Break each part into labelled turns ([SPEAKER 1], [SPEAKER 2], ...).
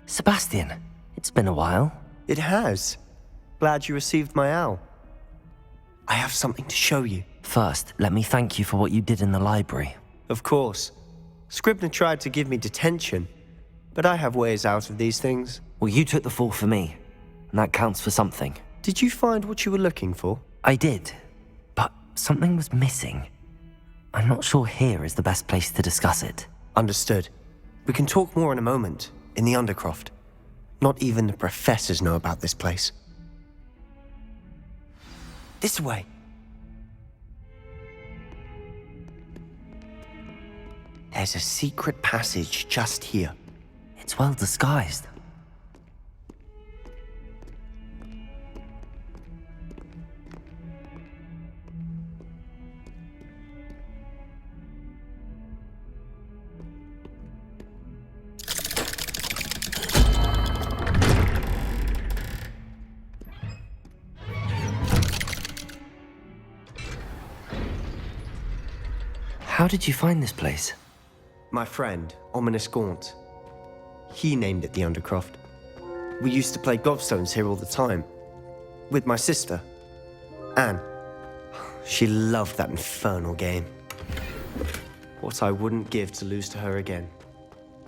[SPEAKER 1] Sebastian, it's been a while.
[SPEAKER 2] It has. Glad you received my owl. I have something to show you.
[SPEAKER 1] First, let me thank you for what you did in the library.
[SPEAKER 2] Of course. Scribner tried to give me detention, but I have ways out of these things.
[SPEAKER 1] Well, you took the fall for me, and that counts for something.
[SPEAKER 2] Did you find what you were looking for?
[SPEAKER 1] I did, but something was missing. I'm not sure here is the best place to discuss it.
[SPEAKER 2] Understood. We can talk more in a moment, in the Undercroft. Not even the professors know about this place. This way. There's a secret passage just here.
[SPEAKER 1] It's well disguised. How did you find this place?
[SPEAKER 2] My friend, Ominous Gaunt. He named it the Undercroft. We used to play gobstones here all the time. With my sister, Anne. She loved that infernal game. What I wouldn't give to lose to her again.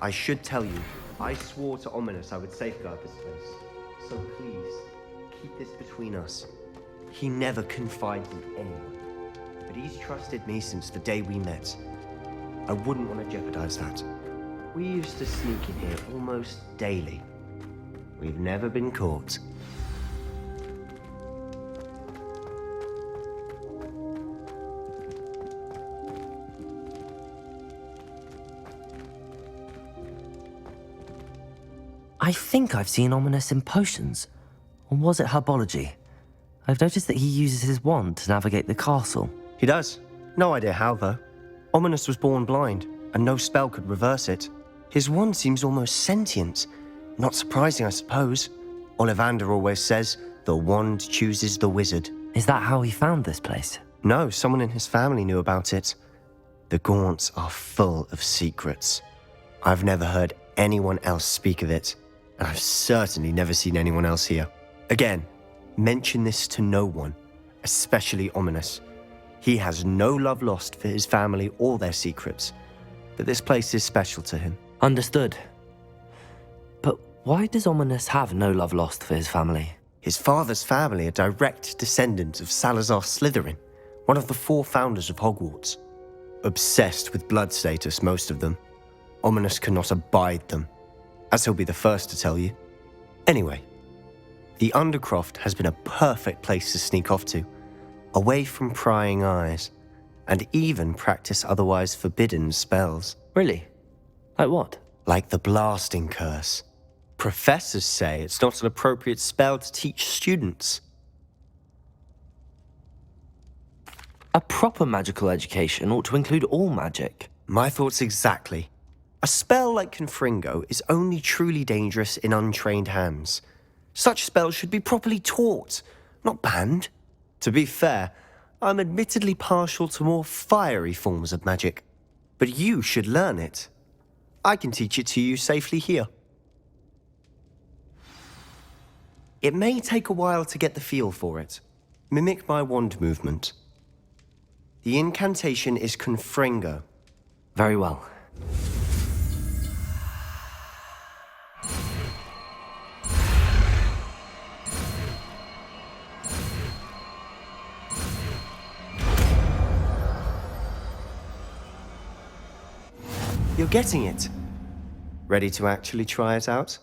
[SPEAKER 2] I should tell you, I swore to Ominous I would safeguard this place. So please, keep this between us. He never confides in anyone. But he's trusted me since the day we met. I wouldn't want to jeopardize that. We used to sneak in here almost daily. We've never been caught.
[SPEAKER 1] I think I've seen Ominous in potions. Or was it herbology? I've noticed that he uses his wand to navigate the castle.
[SPEAKER 2] He does. No idea how, though. Ominous was born blind, and no spell could reverse it. His wand seems almost sentient. Not surprising, I suppose. Ollivander always says, the wand chooses the wizard.
[SPEAKER 1] Is that how he found this place?
[SPEAKER 2] No, someone in his family knew about it. The Gaunts are full of secrets. I've never heard anyone else speak of it, and I've certainly never seen anyone else here. Again, mention this to no one, especially Ominous. He has no love lost for his family or their secrets, but this place is special to him.
[SPEAKER 1] Understood. But why does Ominous have no love lost for his family?
[SPEAKER 2] His father's family are direct descendants of Salazar Slytherin, one of the 4 founders of Hogwarts. Obsessed with blood status, most of them. Ominous cannot abide them, as he'll be the first to tell you. Anyway, the Undercroft has been a perfect place to sneak off to, away from prying eyes, and even practice otherwise forbidden spells.
[SPEAKER 1] Really? Like what?
[SPEAKER 2] Like the blasting curse. Professors say it's not an appropriate spell to teach students.
[SPEAKER 1] A proper magical education ought to include all magic.
[SPEAKER 2] My thoughts exactly. A spell like Confringo is only truly dangerous in untrained hands. Such spells should be properly taught, not banned. To be fair, I'm admittedly partial to more fiery forms of magic. But you should learn it. I can teach it to you safely here. It may take a while to get the feel for it. Mimic my wand movement. The incantation is Confringo.
[SPEAKER 1] Very well.
[SPEAKER 2] You're getting it. Ready to actually try it out?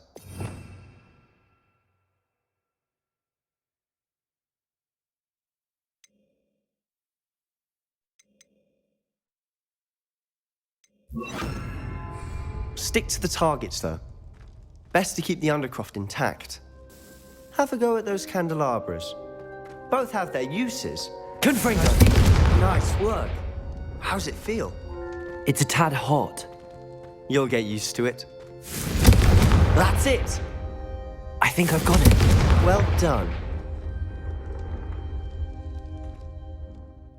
[SPEAKER 2] Stick to the targets, though. Best to keep the Undercroft intact. Have a go at those candelabras. Both have their uses.
[SPEAKER 1] Confringo!
[SPEAKER 2] Nice work. How's it feel?
[SPEAKER 1] It's a tad hot.
[SPEAKER 2] You'll get used to it.
[SPEAKER 1] That's it! I think I've got it.
[SPEAKER 2] Well done.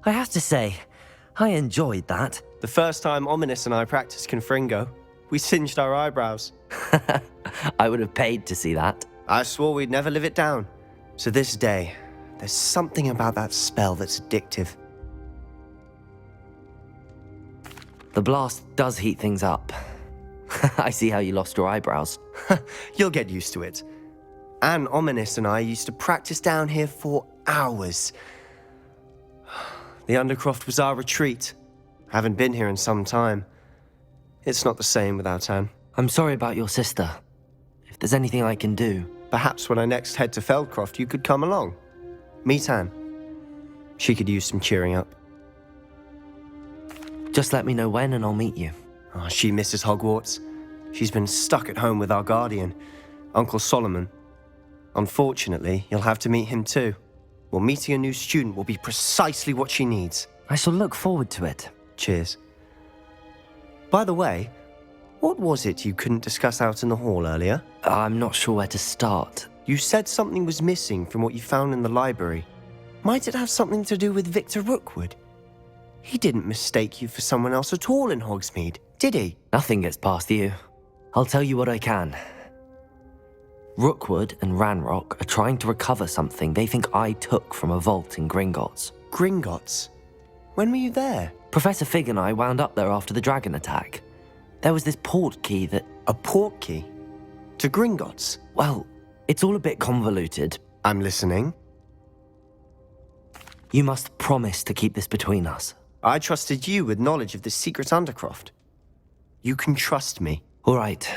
[SPEAKER 1] I have to say, I enjoyed that.
[SPEAKER 2] The first time Ominous and I practiced Confringo, we singed our eyebrows.
[SPEAKER 1] I would have paid to see that.
[SPEAKER 2] I swore we'd never live it down. To this day, there's something about that spell that's addictive.
[SPEAKER 1] The blast does heat things up. I see how you lost your eyebrows.
[SPEAKER 2] You'll get used to it. Anne Ominous and I used to practice down here for hours. The Undercroft was our retreat. Haven't been here in some time. It's not the same without Anne.
[SPEAKER 1] I'm sorry about your sister. If there's anything I can do...
[SPEAKER 2] Perhaps when I next head to Feldcroft, you could come along. Meet Anne. She could use some cheering up.
[SPEAKER 1] Just let me know when and I'll meet you.
[SPEAKER 2] Oh, she misses Hogwarts. She's been stuck at home with our guardian, Uncle Solomon. Unfortunately, you'll have to meet him too. Well, meeting a new student will be precisely what she needs.
[SPEAKER 1] I shall look forward to it.
[SPEAKER 2] Cheers. By the way, what was it you couldn't discuss out in the hall earlier?
[SPEAKER 1] I'm not sure where to start.
[SPEAKER 2] You said something was missing from what you found in the library. Might it have something to do with Victor Rookwood? He didn't mistake you for someone else at all in Hogsmeade, did he?
[SPEAKER 1] Nothing gets past you. I'll tell you what I can. Rookwood and Ranrock are trying to recover something they think I took from a vault in Gringotts.
[SPEAKER 2] Gringotts? When were you there?
[SPEAKER 1] Professor Fig and I wound up there after the dragon attack. There was this port key that...
[SPEAKER 2] A port key? To Gringotts?
[SPEAKER 1] Well, it's all a bit convoluted.
[SPEAKER 2] I'm listening.
[SPEAKER 1] You must promise to keep this between us.
[SPEAKER 2] I trusted you with knowledge of the secret Undercroft. You can trust me.
[SPEAKER 1] All right.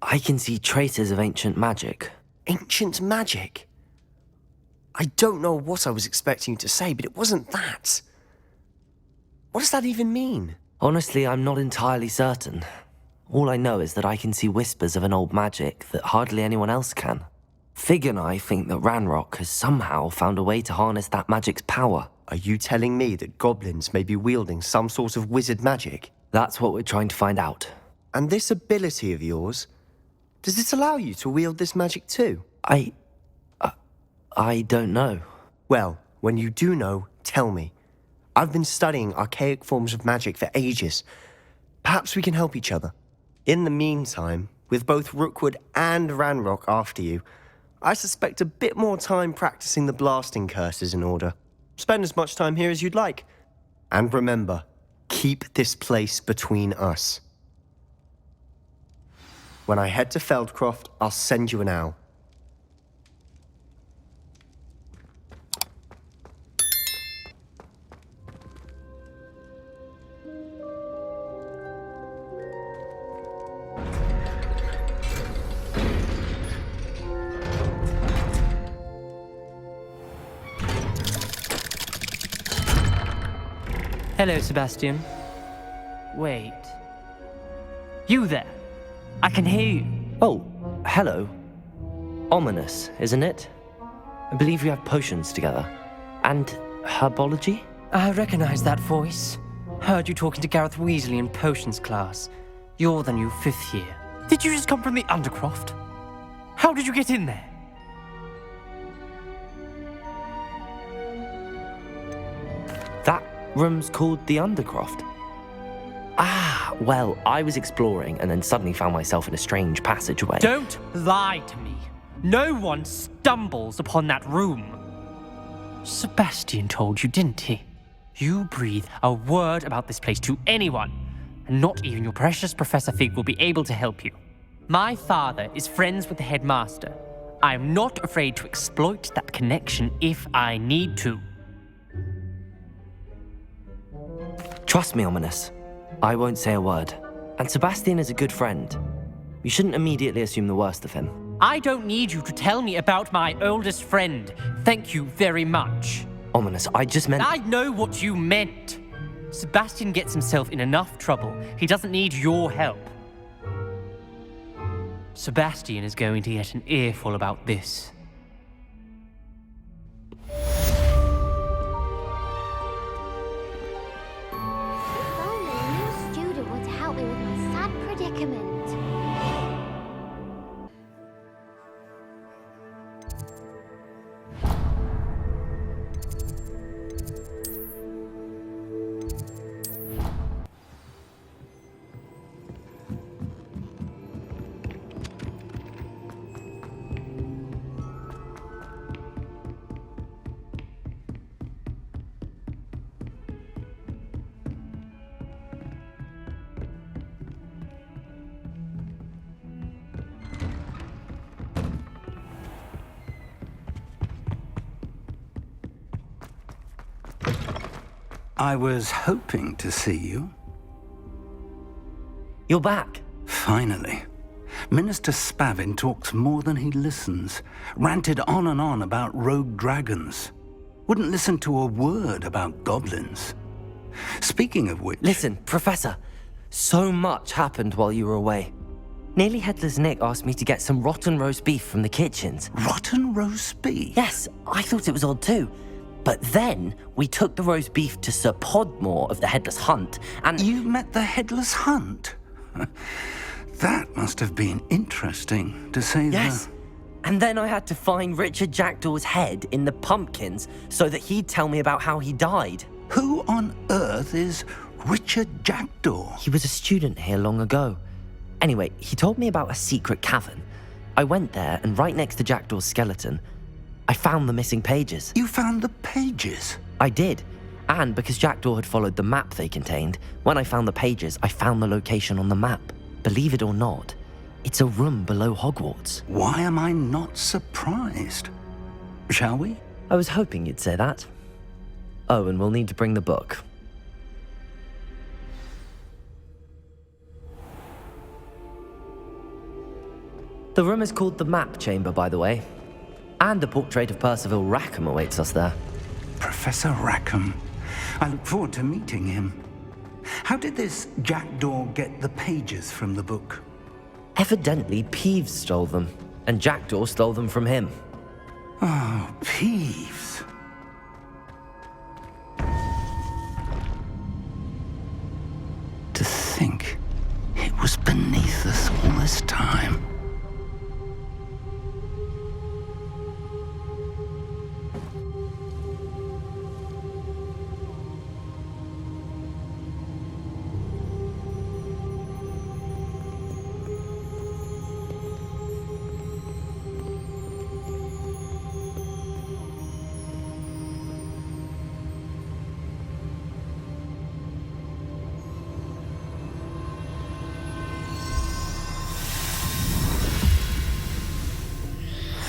[SPEAKER 1] I can see traces of ancient magic.
[SPEAKER 2] Ancient magic? I don't know what I was expecting you to say, but it wasn't that. What does that even mean?
[SPEAKER 1] Honestly, I'm not entirely certain. All I know is that I can see whispers of an old magic that hardly anyone else can. Fig and I think that Ranrock has somehow found a way to harness that magic's power.
[SPEAKER 2] Are you telling me that goblins may be wielding some sort of wizard magic?
[SPEAKER 1] That's what we're trying to find out.
[SPEAKER 2] And this ability of yours, does it allow you to wield this magic too?
[SPEAKER 1] I don't know.
[SPEAKER 2] Well, when you do know, tell me. I've been studying archaic forms of magic for ages. Perhaps we can help each other. In the meantime, with both Rookwood and Ranrock after you, I suspect a bit more time practicing the blasting curse is in order. Spend as much time here as you'd like. And remember, keep this place between us. When I head to Feldcroft, I'll send you an owl.
[SPEAKER 3] Hello, Sebastian. Wait. You there? I can hear you.
[SPEAKER 1] Oh, hello. Ominous, isn't it? I believe we have potions together. And herbology?
[SPEAKER 3] I recognize that voice. Heard you talking to Gareth Weasley in potions class. You're the new 5th year. Did you just come from the Undercroft? How did you get in there?
[SPEAKER 1] That room's called the Undercroft. Ah, well, I was exploring and then suddenly found myself in a strange passageway.
[SPEAKER 3] Don't lie to me. No one stumbles upon that room. Sebastian told you, didn't he? You breathe a word about this place to anyone, and not even your precious Professor Fig will be able to help you. My father is friends with the headmaster. I am not afraid to exploit that connection if I need to.
[SPEAKER 1] Trust me, Ominous. I won't say a word. And Sebastian is a good friend. You shouldn't immediately assume the worst of him.
[SPEAKER 3] I don't need you to tell me about my oldest friend. Thank you very much.
[SPEAKER 1] Ominous, I just meant...
[SPEAKER 3] I know what you meant. Sebastian gets himself in enough trouble. He doesn't need your help. Sebastian is going to get an earful about this.
[SPEAKER 4] If only a new student would help me with my sad predicament.
[SPEAKER 5] I was hoping to see you.
[SPEAKER 1] You're back.
[SPEAKER 5] Finally. Minister Spavin talks more than he listens. Ranted on and on about rogue dragons. Wouldn't listen to a word about goblins. Speaking of which...
[SPEAKER 1] Listen, Professor. So much happened while you were away. Nearly Headless Nick asked me to get some rotten roast beef from the kitchens.
[SPEAKER 5] Rotten roast beef?
[SPEAKER 1] Yes, I thought it was odd too. But then we took the roast beef to Sir Podmore of the Headless Hunt, and...
[SPEAKER 5] You met the Headless Hunt? That must have been interesting, to say the...
[SPEAKER 1] Yes. And then I had to find Richard Jackdaw's head in the pumpkins so that he'd tell me about how he died.
[SPEAKER 5] Who on earth is Richard Jackdaw?
[SPEAKER 1] He was a student here long ago. Anyway, he told me about a secret cavern. I went there, and right next to Jackdaw's skeleton, I found the missing pages.
[SPEAKER 5] You found the pages?
[SPEAKER 1] I did. And because Jackdaw had followed the map they contained, when I found the pages, I found the location on the map. Believe it or not, it's a room below Hogwarts.
[SPEAKER 5] Why am I not surprised? Shall we?
[SPEAKER 1] I was hoping you'd say that. Oh, and we'll need to bring the book. The room is called the Map Chamber, by the way. And a portrait of Percival Rackham awaits us there.
[SPEAKER 5] Professor Rackham. I look forward to meeting him. How did this Jackdaw get the pages from the book?
[SPEAKER 1] Evidently, Peeves stole them, and Jackdaw stole them from him.
[SPEAKER 5] Oh, Peeves. To think it was beneath us all this time.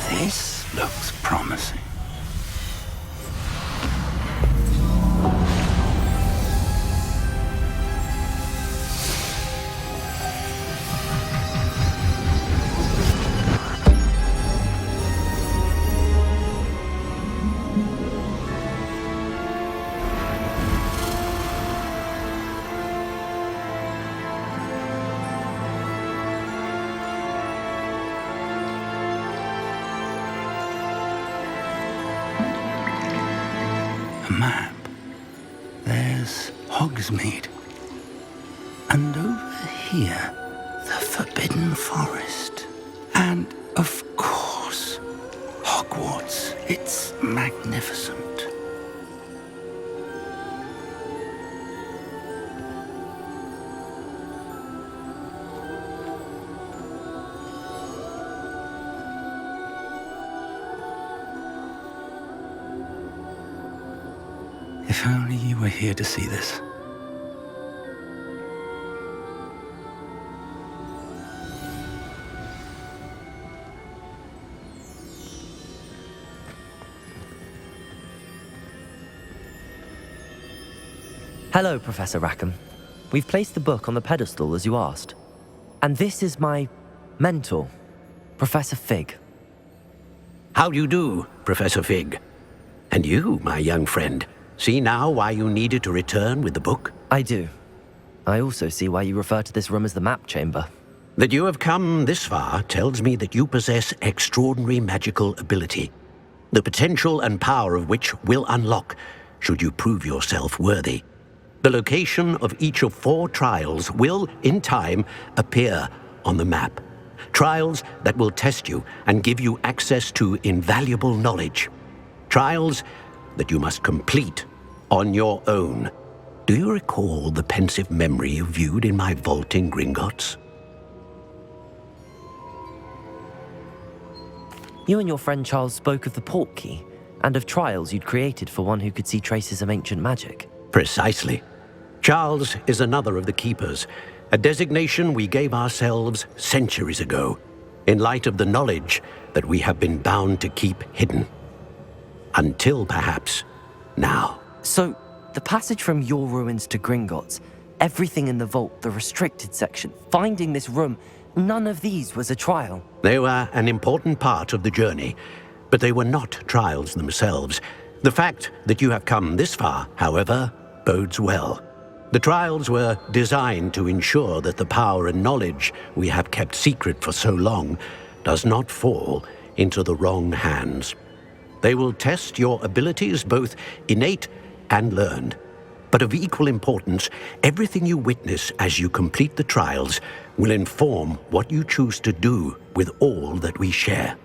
[SPEAKER 5] This looks promising. Map. There's Hogsmeade. And over here, the Forbidden Forest. And, of course, Hogwarts. It's magnificent. If only you were here to see this.
[SPEAKER 1] Hello, Professor Rackham. We've placed the book on the pedestal as you asked. And this is my mentor, Professor Fig.
[SPEAKER 6] How do you do, Professor Fig? And you, my young friend, see now why you needed to return with the book?
[SPEAKER 1] I do. I also see why you refer to this room as the Map Chamber.
[SPEAKER 6] That you have come this far tells me that you possess extraordinary magical ability, the potential and power of which will unlock should you prove yourself worthy. The location of each of 4 trials will, in time, appear on the map. Trials that will test you and give you access to invaluable knowledge. Trials that you must complete on your own. Do you recall the pensive memory you viewed in my vault in Gringotts?
[SPEAKER 1] You and your friend Charles spoke of the Portkey and of trials you'd created for one who could see traces of ancient magic.
[SPEAKER 6] Precisely. Charles is another of the Keepers, a designation we gave ourselves centuries ago, in light of the knowledge that we have been bound to keep hidden. Until perhaps now.
[SPEAKER 1] So, The passage from your ruins to Gringotts, everything in the vault, the restricted section, finding this room, none of these was a trial.
[SPEAKER 6] They were an important part of the journey, but they were not trials themselves. The fact that you have come this far, however, bodes well. The trials were designed to ensure that the power and knowledge we have kept secret for so long does not fall into the wrong hands. They will test your abilities, both innate and learned. But of equal importance, everything you witness as you complete the trials will inform what you choose to do with all that we share.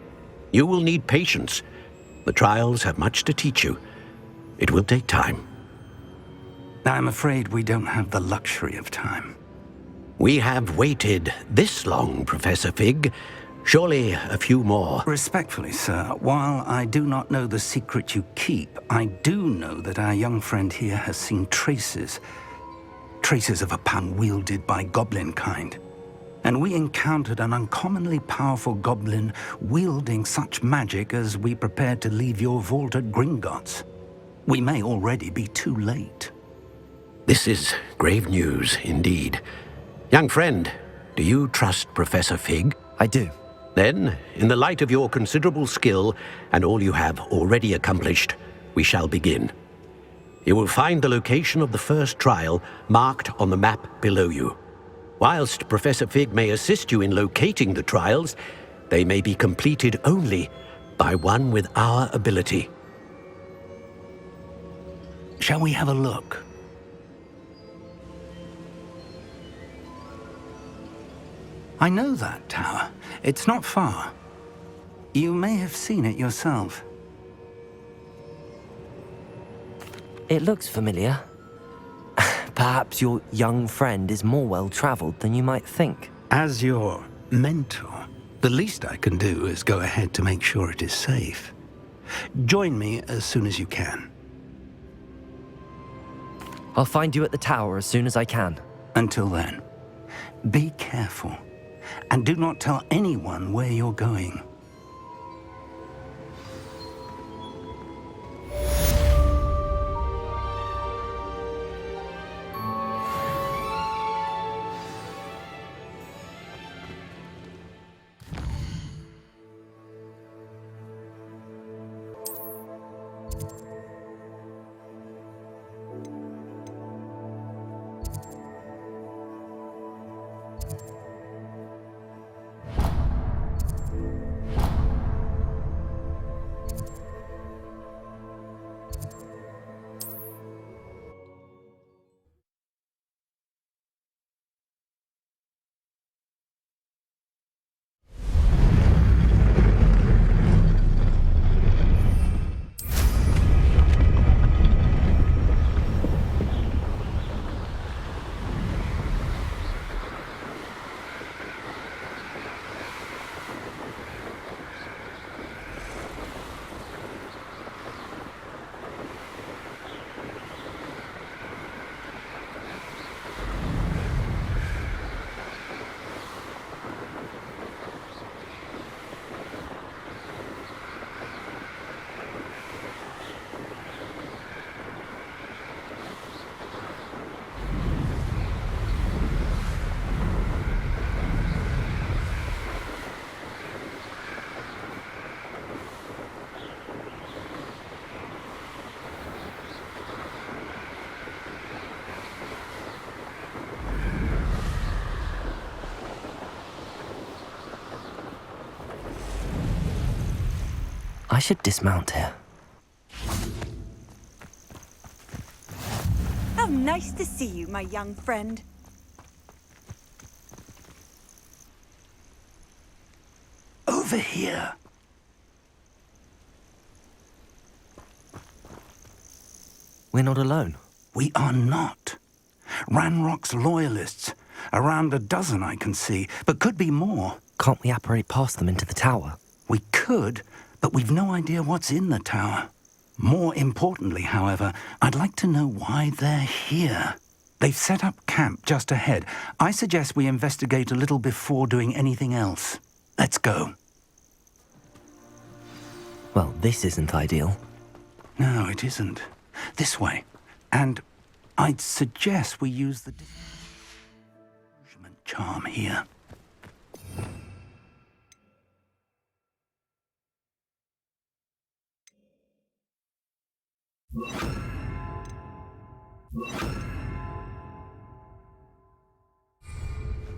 [SPEAKER 6] You will need patience. The trials have much to teach you. It will take time.
[SPEAKER 5] I'm afraid we don't have the luxury of time.
[SPEAKER 6] We have waited this long, Professor Fig. Surely a few more.
[SPEAKER 5] Respectfully, sir, while I do not know the secret you keep, I do know that our young friend here has seen traces of a power wielded by goblin kind. And we encountered an uncommonly powerful goblin wielding such magic as we prepared to leave your vault at Gringotts. We may already be too late.
[SPEAKER 6] This is grave news indeed. Young friend, do you trust Professor Fig?
[SPEAKER 1] I do.
[SPEAKER 6] Then, in the light of your considerable skill and all you have already accomplished, we shall begin. You will find the location of the first trial marked on the map below you. Whilst Professor Fig may assist you in locating the trials, they may be completed only by one with our ability.
[SPEAKER 5] Shall we have a look? I know that tower. It's not far. You may have seen it yourself.
[SPEAKER 1] It looks familiar. Perhaps your young friend is more well-traveled than you might think.
[SPEAKER 5] As your mentor, the least I can do is go ahead to make sure it is safe. Join me as soon as you can.
[SPEAKER 1] I'll find you at the tower as soon as I can.
[SPEAKER 5] Until then, be careful. And do not tell anyone where you're going.
[SPEAKER 1] I should dismount here.
[SPEAKER 7] How nice to see you, my young friend.
[SPEAKER 5] Over here.
[SPEAKER 1] We're not alone.
[SPEAKER 5] We are not. Ranrock's loyalists. Around a dozen I can see, but could be more.
[SPEAKER 1] Can't we apparate past them into the tower?
[SPEAKER 5] We could, but we've no idea what's in the tower. More importantly, however, I'd like to know why they're here. They've set up camp just ahead. I suggest we investigate a little before doing anything else. Let's go.
[SPEAKER 1] Well, this isn't ideal.
[SPEAKER 5] No, it isn't. This way. And I'd suggest we use the disillusionment charm here.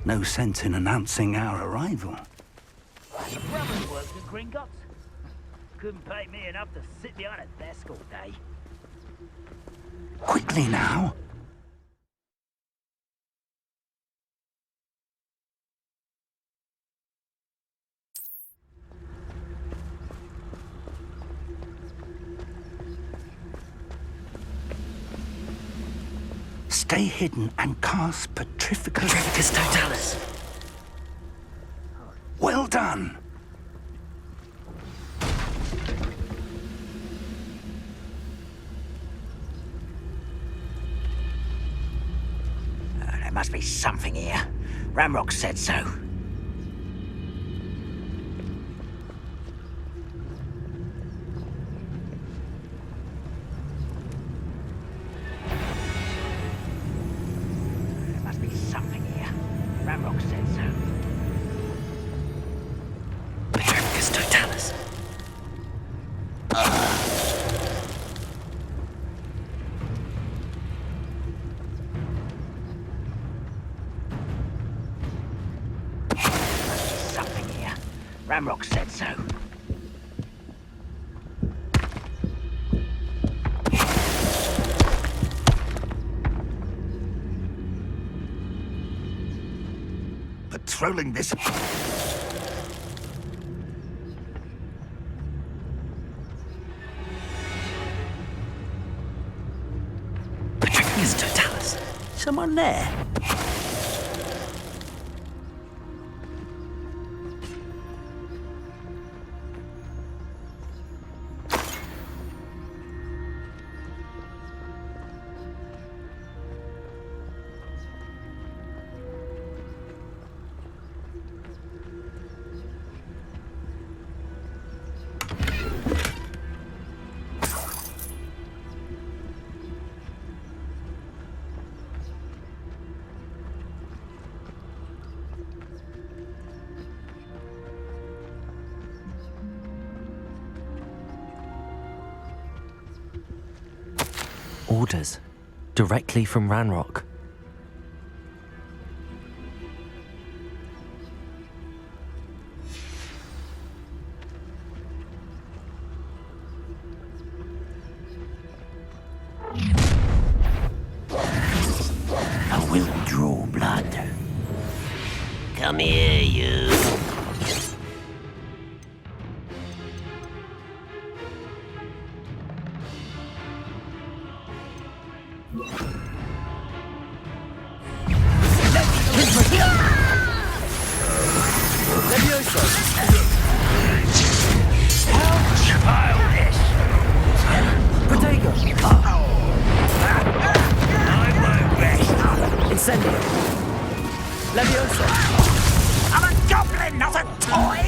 [SPEAKER 5] No sense in announcing our arrival.
[SPEAKER 8] Your brother works at Gringotts. Couldn't pay me enough to sit behind a desk all day.
[SPEAKER 5] Quickly now. Stay hidden and cast Petrificus...
[SPEAKER 1] Petrificus Totalis.
[SPEAKER 5] Well done.
[SPEAKER 8] There must be something here. Ramrock said so. There must be something here. Ramrock said so.
[SPEAKER 1] Petrificus Totalis.
[SPEAKER 8] Something here. Ramrock said so.
[SPEAKER 5] Patrolling this...
[SPEAKER 1] Petrificus Totalis.
[SPEAKER 8] Someone there?
[SPEAKER 1] Orders. Directly from Ranrock.
[SPEAKER 8] I will draw blood. Come here, you.
[SPEAKER 1] Incendio. Leviosa.
[SPEAKER 8] I'm a goblin, not a toy!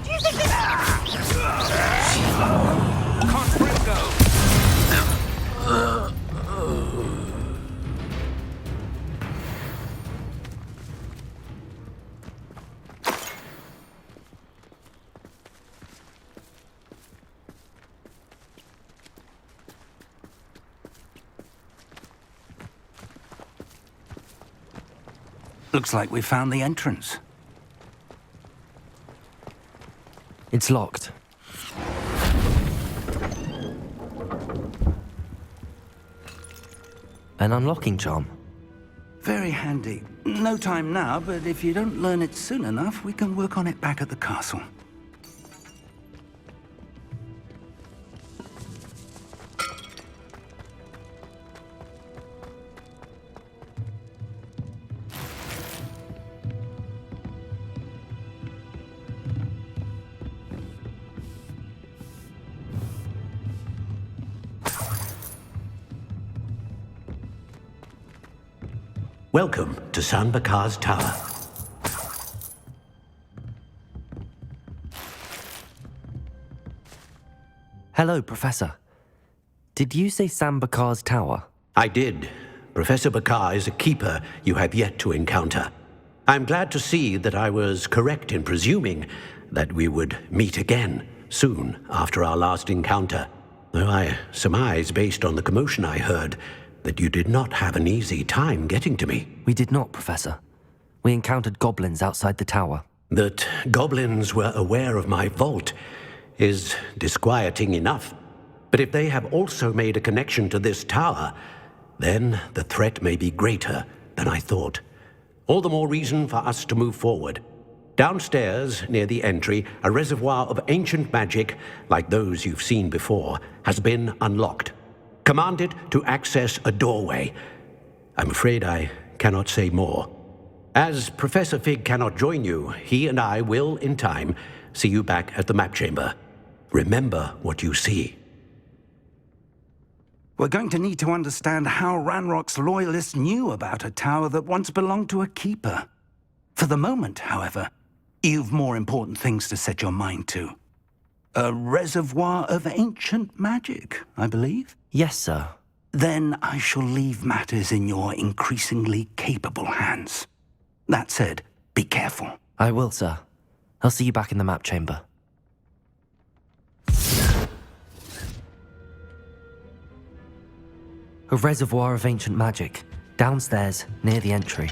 [SPEAKER 8] Do you think
[SPEAKER 5] Looks like we found the entrance.
[SPEAKER 1] It's locked. An unlocking charm.
[SPEAKER 5] Very handy. No time now, but if you don't learn it soon enough, we can work on it back at the castle.
[SPEAKER 6] Welcome to San Bakar's Tower.
[SPEAKER 1] Hello, Professor. Did you say Sam Bakar's tower?
[SPEAKER 6] I did. Professor Bakar is a keeper you have yet to encounter. I'm glad to see that I was correct in presuming that we would meet again soon after our last encounter, though I surmise, based on the commotion I heard, that you did not have an easy time getting to me.
[SPEAKER 1] We did not, Professor. We encountered goblins outside the tower.
[SPEAKER 6] That goblins were aware of my vault is disquieting enough. But if they have also made a connection to this tower, then the threat may be greater than I thought. All the more reason for us to move forward. Downstairs, near the entry, a reservoir of ancient magic, like those you've seen before, has been unlocked. Command it to access a doorway. I'm afraid I cannot say more. As Professor Fig cannot join you, he and I will, in time, see you back at the map chamber. Remember what you see.
[SPEAKER 5] We're going to need to understand how Ranrock's loyalists knew about a tower that once belonged to a keeper. For the moment, however, you've more important things to set your mind to. A reservoir of ancient magic, I believe?
[SPEAKER 1] Yes, sir.
[SPEAKER 5] Then I shall leave matters in your increasingly capable hands. That said, be careful.
[SPEAKER 1] I will, sir. I'll see you back in the map chamber. A reservoir of ancient magic, downstairs, near the entry.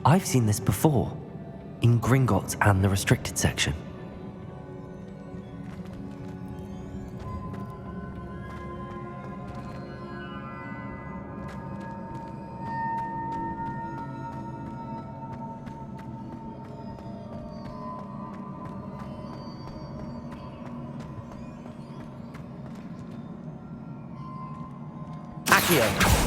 [SPEAKER 1] I've seen this before, in Gringotts and the restricted section. Accio!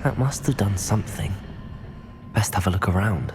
[SPEAKER 1] That must have done something. Best have a look around.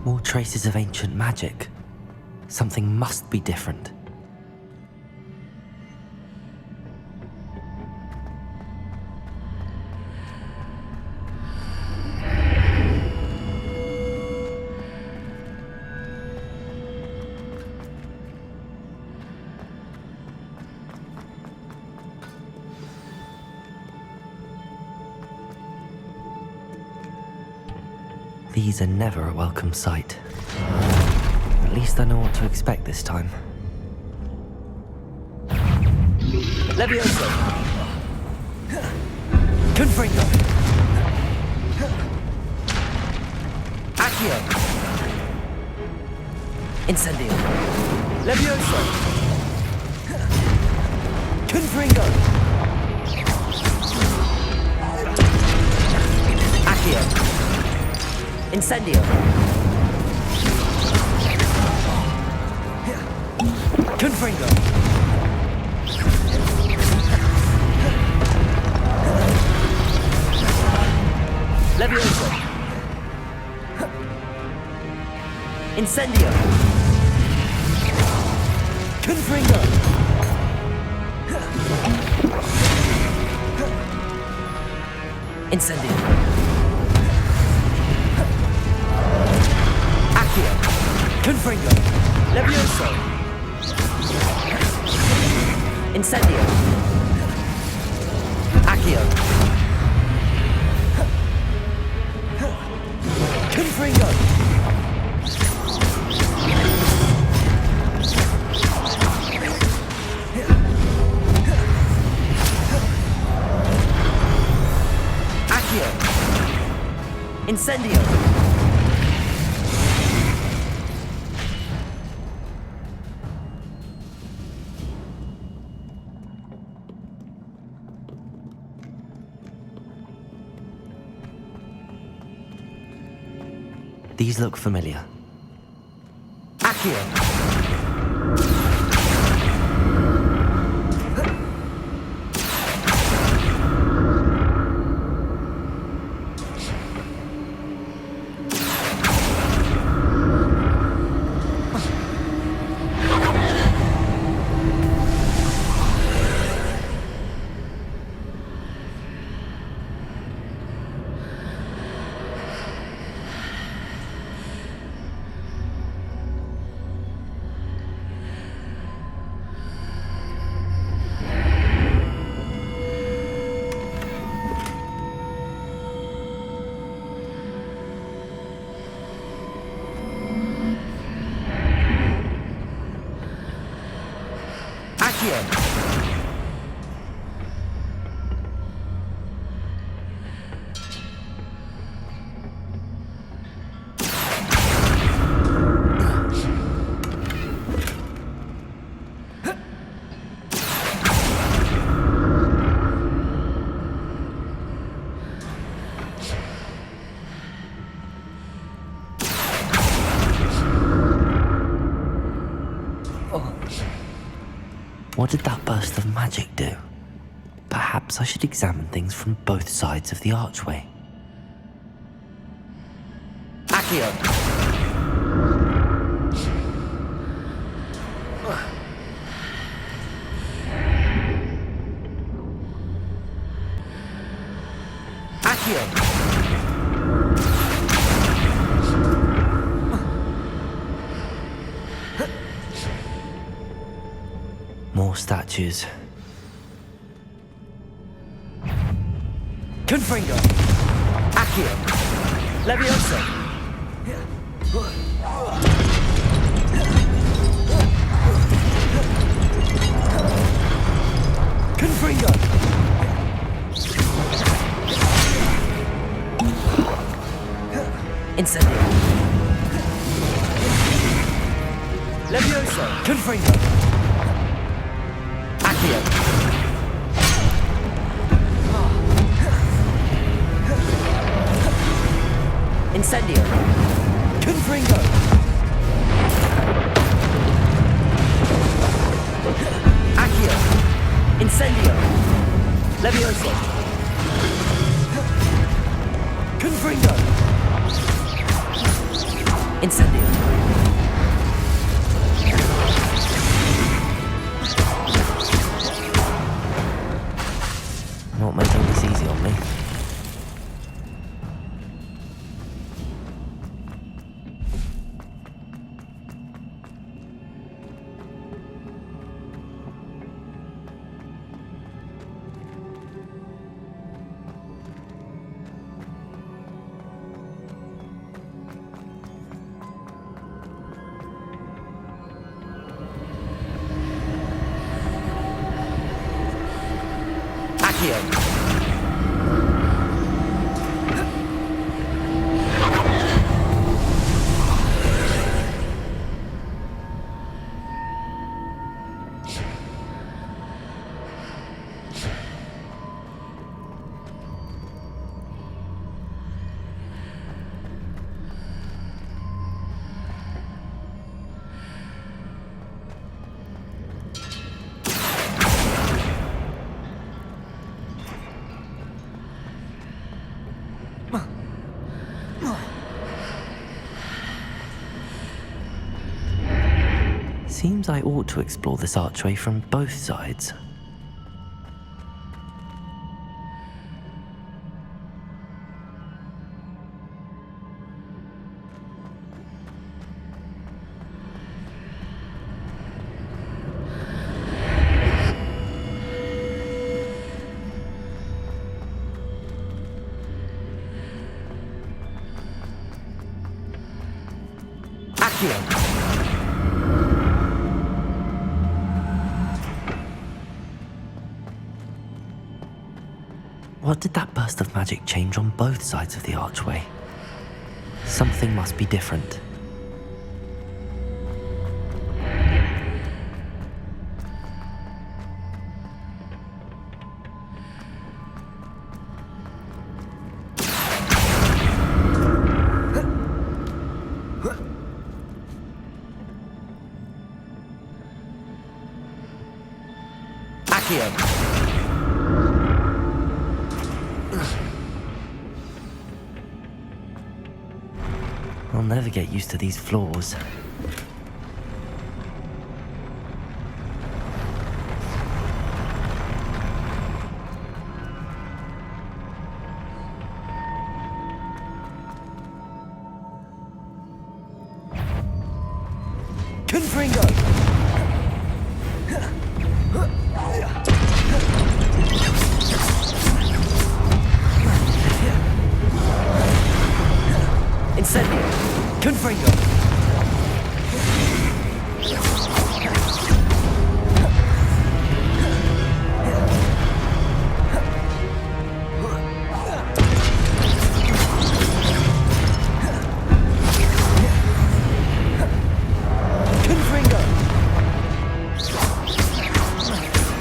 [SPEAKER 1] More traces of ancient magic. Something must be different. These are never a welcome sight. At least I know what to expect this time. Levioso! Confringo! Accio! Incendio! Levioso!
[SPEAKER 9] Confringo! Accio! Incendio! Confringo! Levioso! Incendio! Confringo! Incendio! Accio! Confringo! Levioso! Incendio! Accio! Confringo! Accio! Incendio!
[SPEAKER 1] These look familiar.
[SPEAKER 9] Accio! Accio!
[SPEAKER 1] What did that burst of magic do? Perhaps I should examine things from both sides of the archway.
[SPEAKER 9] Accio! Accio!
[SPEAKER 1] More statues.
[SPEAKER 9] Confringo! Accio! Levioso! Confringo! Incendio! Levioso! Confringo! Accio! Incendio! Confringo! Accio! Incendio! Levioso! Confringo! Incendio!
[SPEAKER 1] Not making this easy on me.
[SPEAKER 9] Accio!
[SPEAKER 1] Seems I ought to explore this archway from both sides. What did that burst of magic change on both sides of the archway? Something must be different. I'll never get used to these floors.
[SPEAKER 9] Confringo! Incendio! Confringo! Confringo!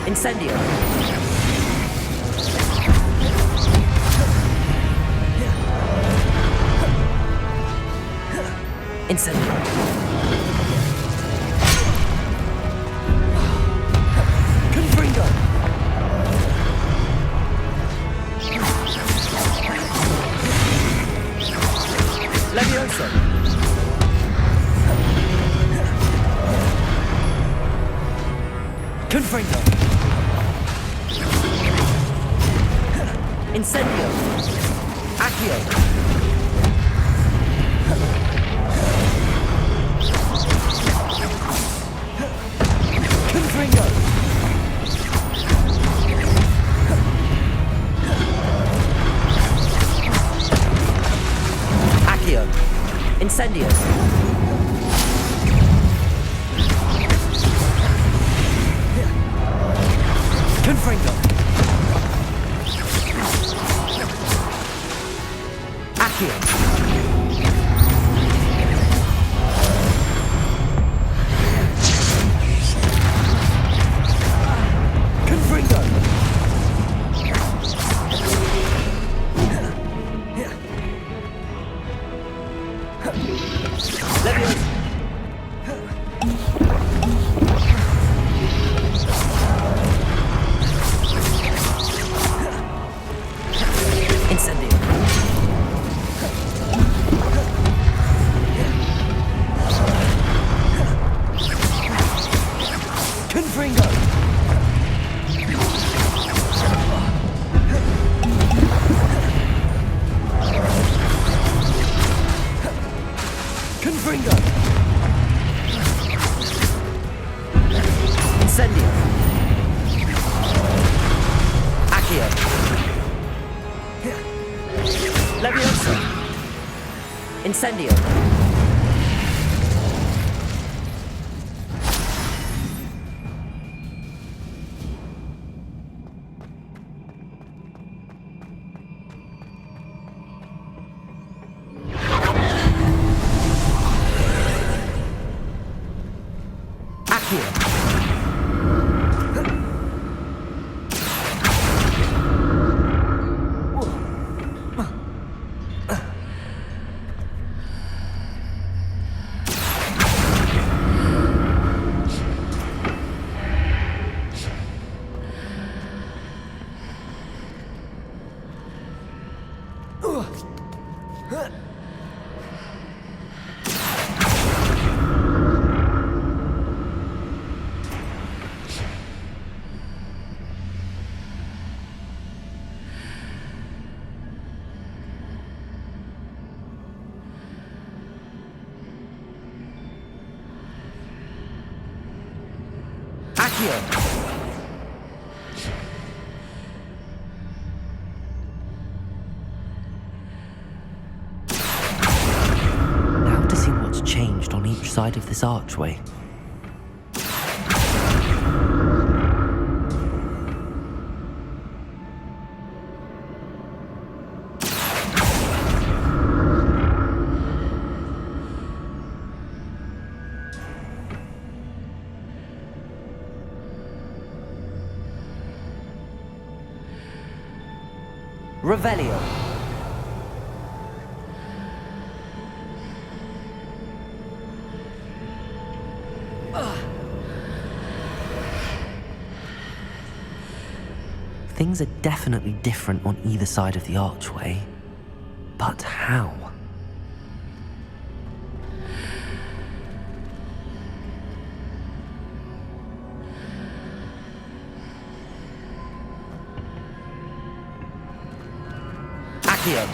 [SPEAKER 9] Incendio! Incendio! Confringo! Levioso! Confringo! Incendio! Accio! Confringo! Accio! Incendio! Confringo! Accio! Confringo! Levioso! Incendio! Confringo! Confringo! Incendio! Accio! Levioso! Incendio! Accio!
[SPEAKER 1] Now to see what's changed on each side of this archway.
[SPEAKER 9] Revelio.
[SPEAKER 1] Things are definitely different on either side of the archway. But how?
[SPEAKER 9] Accio.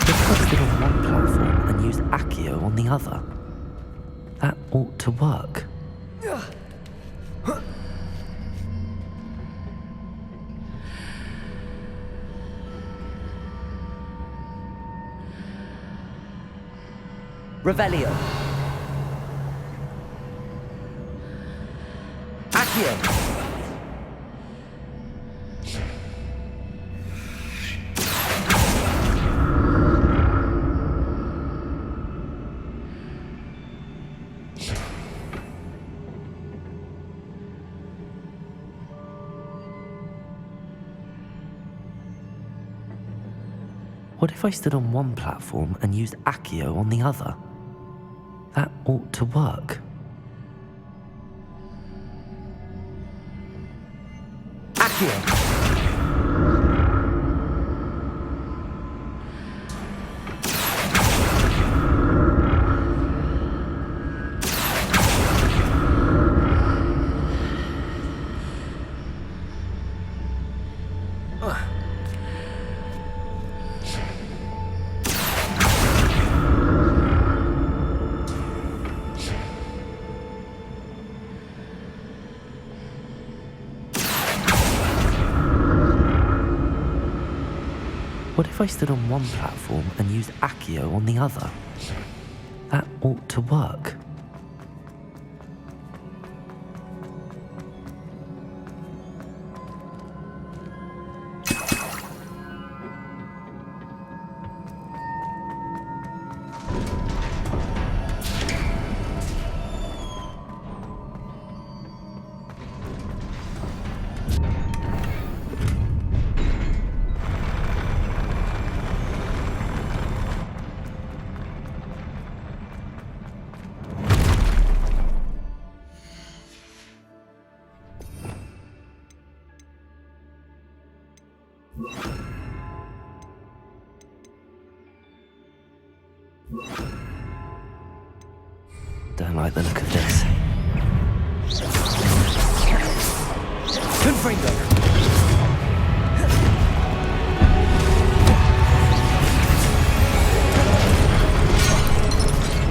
[SPEAKER 1] If I stood on one platform and used Accio on the other, that ought to work.
[SPEAKER 9] Revelio. Accio.
[SPEAKER 1] What if I stood on one platform and used Accio on the other? That ought to work.
[SPEAKER 9] Accio.
[SPEAKER 1] What if I stood on one platform and used Accio on the other? That ought to work. Don't like the look of this.
[SPEAKER 9] Confringo.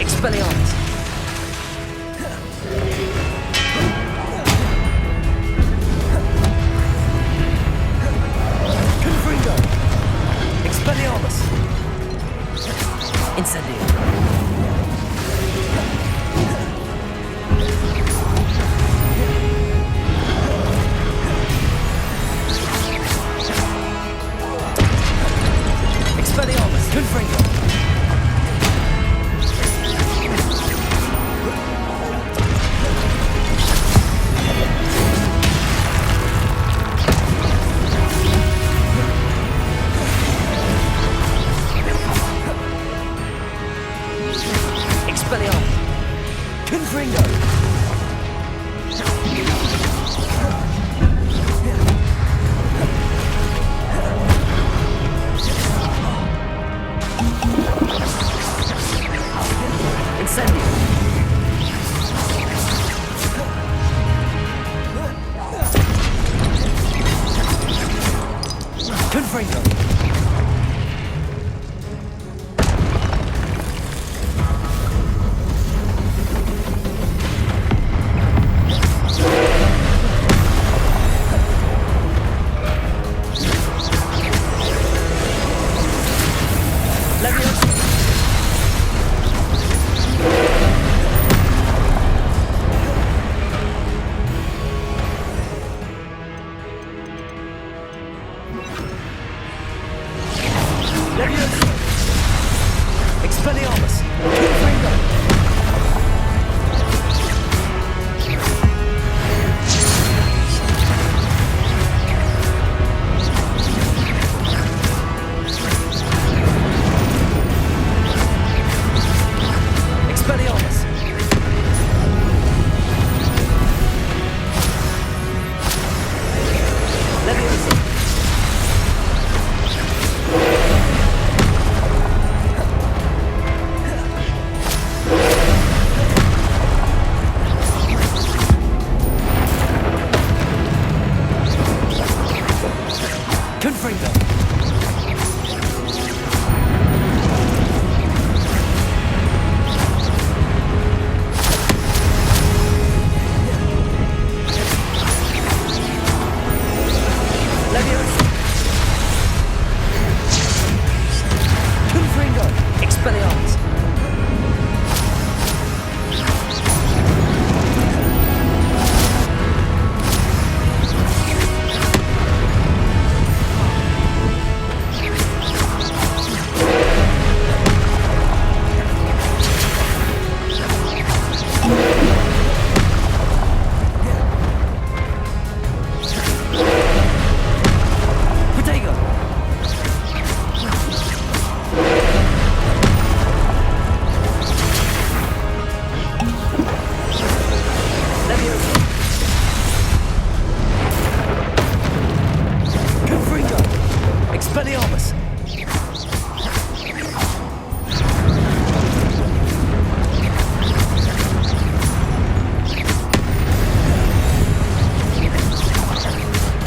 [SPEAKER 9] Expelliarmus. Confringo. Expelliarmus. Incendio.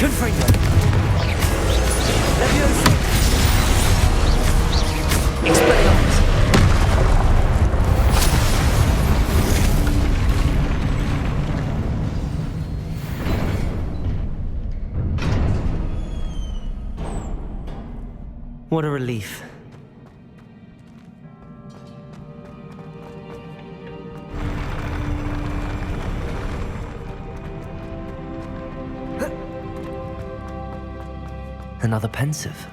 [SPEAKER 9] Confringo. Leviosa. Expelliarmus.
[SPEAKER 1] What a relief. Another pensive.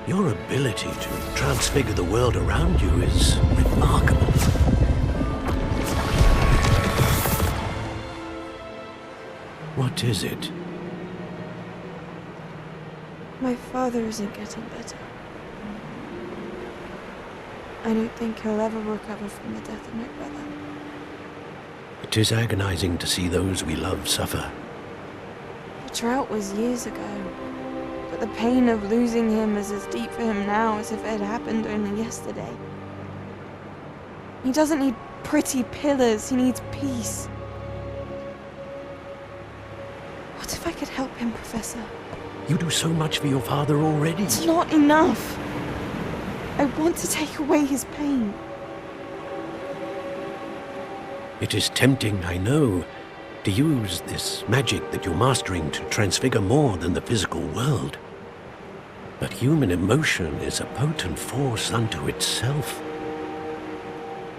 [SPEAKER 6] Your ability to transfigure the world around you is remarkable. What is it?
[SPEAKER 10] My father isn't getting better. I don't think he'll ever recover from the death of my brother.
[SPEAKER 6] It is agonizing to see those we love suffer.
[SPEAKER 10] The drought was years ago, but the pain of losing him is as deep for him now as if it had happened only yesterday. He doesn't need pretty pillars, he needs peace. What if I could help him, Professor?
[SPEAKER 6] You do so much for your father already.
[SPEAKER 10] It's not enough. I want to take away his pain.
[SPEAKER 6] It is tempting, I know, to use this magic that you're mastering to transfigure more than the physical world. But human emotion is a potent force unto itself.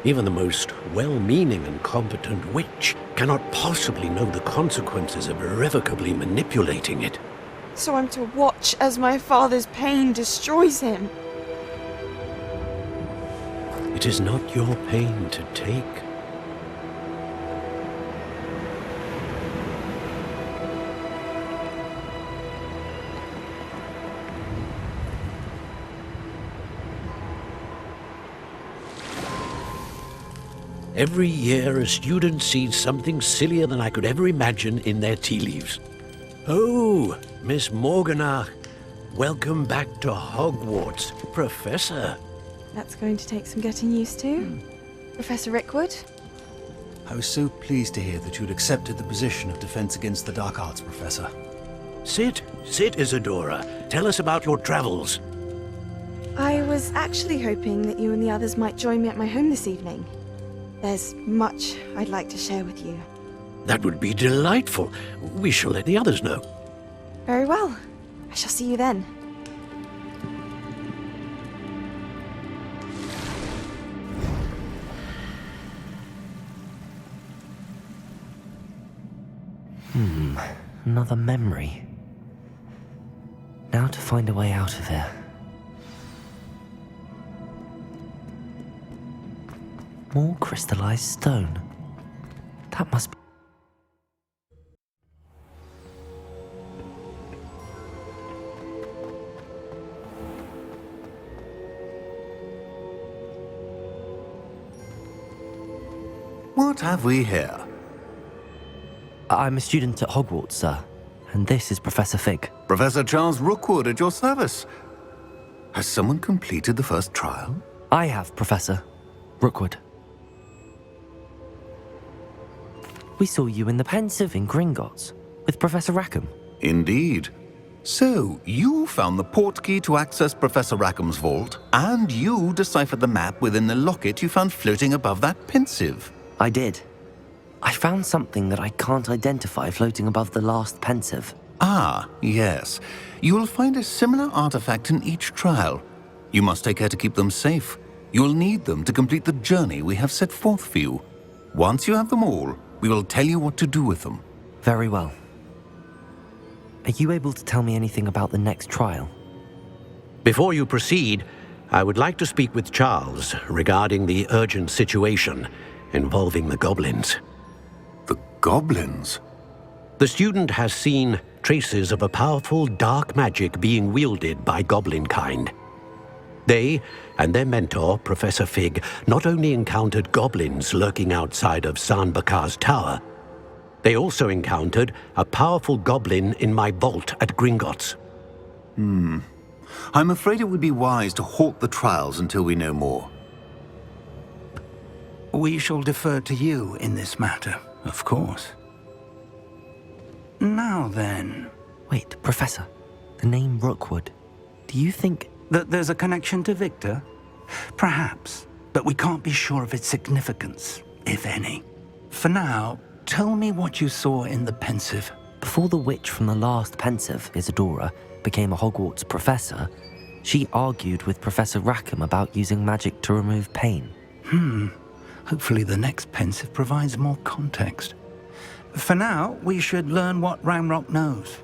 [SPEAKER 6] Even the most well-meaning and competent witch cannot possibly know the consequences of irrevocably manipulating it.
[SPEAKER 10] So I'm to watch as my father's pain destroys him.
[SPEAKER 6] It is not your pain to take. Every year, a student sees something sillier than I could ever imagine in their tea leaves. Oh, Miss Morganach, welcome back to Hogwarts, Professor.
[SPEAKER 10] That's going to take some getting used to. Professor Rickwood?
[SPEAKER 11] I was so pleased to hear that you'd accepted the position of Defense Against the Dark Arts, Professor.
[SPEAKER 6] Sit, Isadora. Tell us about your travels.
[SPEAKER 10] I was actually hoping that you and the others might join me at my home this evening. There's much I'd like to share with you.
[SPEAKER 6] That would be delightful. We shall let the others know.
[SPEAKER 10] Very well. I shall see you then.
[SPEAKER 1] Another memory. Now to find a way out of here. More crystallized stone. That must be...
[SPEAKER 12] What have we here?
[SPEAKER 1] I'm a student at Hogwarts, sir. And this is Professor Fig.
[SPEAKER 12] Professor Charles Rookwood at your service. Has someone completed the first trial?
[SPEAKER 1] I have, Professor. Rookwood. We saw you in the Pensive in Gringotts with Professor Rackham.
[SPEAKER 12] Indeed. So, you found the portkey to access Professor Rackham's vault, and you deciphered the map within the locket you found floating above that Pensive.
[SPEAKER 1] I did. I found something that I can't identify floating above the last Pensive.
[SPEAKER 12] Ah, yes. You will find a similar artifact in each trial. You must take care to keep them safe. You will need them to complete the journey we have set forth for you. Once you have them all, we will tell you what to do with them.
[SPEAKER 1] Very well. Are you able to tell me anything about the next trial?
[SPEAKER 6] Before you proceed, I would like to speak with Charles regarding the urgent situation involving the goblins.
[SPEAKER 12] The goblins?
[SPEAKER 6] The student has seen traces of a powerful dark magic being wielded by goblin kind. They and their mentor, Professor Fig, not only encountered goblins lurking outside of Sanbakar's tower, they also encountered a powerful goblin in my vault at Gringotts.
[SPEAKER 12] I'm afraid it would be wise to halt the trials until we know more.
[SPEAKER 5] We shall defer to you in this matter, of course. Now then...
[SPEAKER 1] Wait, Professor. The name Rookwood. Do you think...
[SPEAKER 5] that there's a connection to Victor? Perhaps, but we can't be sure of its significance, if any. For now, tell me what you saw in the Pensive.
[SPEAKER 1] Before the witch from the last Pensive, Isadora, became a Hogwarts professor, she argued with Professor Rackham about using magic to remove pain.
[SPEAKER 5] Hopefully the next Pensive provides more context. For now, we should learn what Ranrock knows.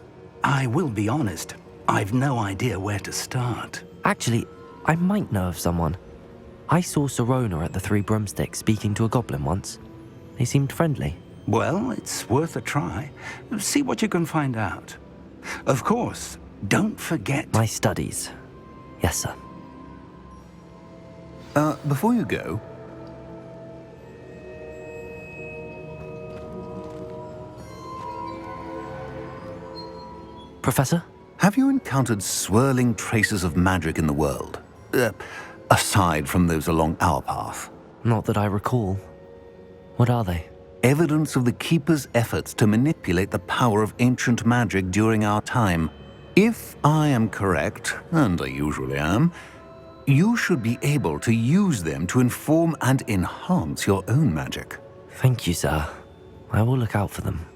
[SPEAKER 5] I will be honest, I've no idea where to start.
[SPEAKER 1] Actually, I might know of someone. I saw Serona at the Three Broomsticks speaking to a goblin once. They seemed friendly.
[SPEAKER 5] Well, it's worth a try. See what you can find out. Of course, don't forget...
[SPEAKER 1] My studies. Yes, sir.
[SPEAKER 12] Before you go...
[SPEAKER 1] Professor?
[SPEAKER 12] Have you encountered swirling traces of magic in the world? Aside from those along our path?
[SPEAKER 1] Not that I recall. What are they?
[SPEAKER 12] Evidence of the Keeper's efforts to manipulate the power of ancient magic during our time. If I am correct, and I usually am, you should be able to use them to inform and enhance your own magic.
[SPEAKER 1] Thank you, sir. I will look out for them.